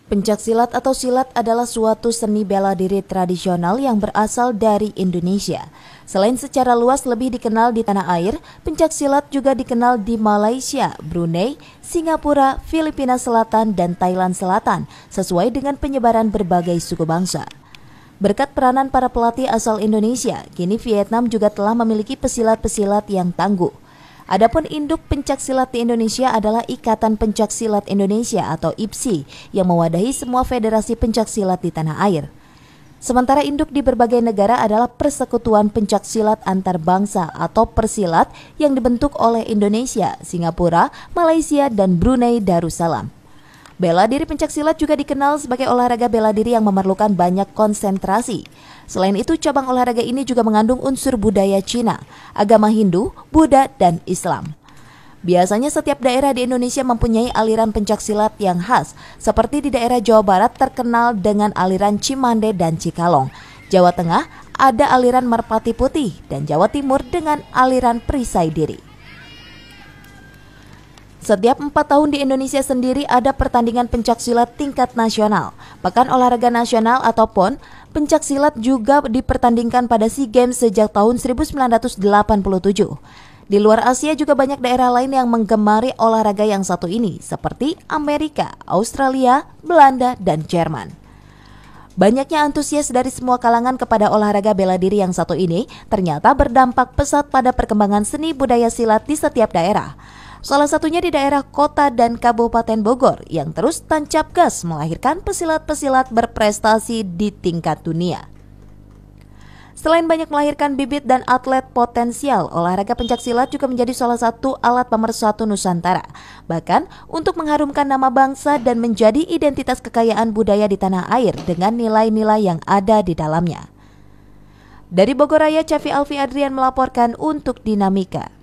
Pencaksilat atau silat adalah suatu seni bela diri tradisional yang berasal dari Indonesia. Selain secara luas lebih dikenal di tanah air, pencaksilat juga dikenal di Malaysia, Brunei, Singapura, Filipina Selatan, dan Thailand Selatan, sesuai dengan penyebaran berbagai suku bangsa. Berkat peranan para pelatih asal Indonesia, kini Vietnam juga telah memiliki pesilat-pesilat yang tangguh. Adapun induk pencaksilat di Indonesia adalah Ikatan Pencaksilat Indonesia atau IPSI yang mewadahi semua federasi pencaksilat di tanah air. Sementara induk di berbagai negara adalah Persekutuan Pencaksilat Antar Bangsa atau Persilat yang dibentuk oleh Indonesia, Singapura, Malaysia, dan Brunei Darussalam. Bela diri pencaksilat juga dikenal sebagai olahraga bela diri yang memerlukan banyak konsentrasi. Selain itu, cabang olahraga ini juga mengandung unsur budaya Cina, agama Hindu, Buddha, dan Islam. Biasanya setiap daerah di Indonesia mempunyai aliran pencaksilat yang khas, seperti di daerah Jawa Barat terkenal dengan aliran Cimande dan Cikalong. Jawa Tengah ada aliran Merpati Putih, dan Jawa Timur dengan aliran Perisai Diri. Setiap 4 tahun di Indonesia sendiri ada pertandingan pencaksilat tingkat nasional. Pekan Olahraga Nasional atau PON, pencaksilat juga dipertandingkan pada SEA Games sejak tahun 1987. Di luar Asia juga banyak daerah lain yang menggemari olahraga yang satu ini, seperti Amerika, Australia, Belanda, dan Jerman. Banyaknya antusias dari semua kalangan kepada olahraga bela diri yang satu ini ternyata berdampak pesat pada perkembangan seni budaya silat di setiap daerah. Salah satunya di daerah kota dan Kabupaten Bogor yang terus tancap gas melahirkan pesilat-pesilat berprestasi di tingkat dunia. Selain banyak melahirkan bibit dan atlet potensial, olahraga pencaksilat juga menjadi salah satu alat pemersatu Nusantara. Bahkan untuk mengharumkan nama bangsa dan menjadi identitas kekayaan budaya di tanah air dengan nilai-nilai yang ada di dalamnya. Dari Bogor Raya, Cafi Alfi Adrian melaporkan untuk Dinamika.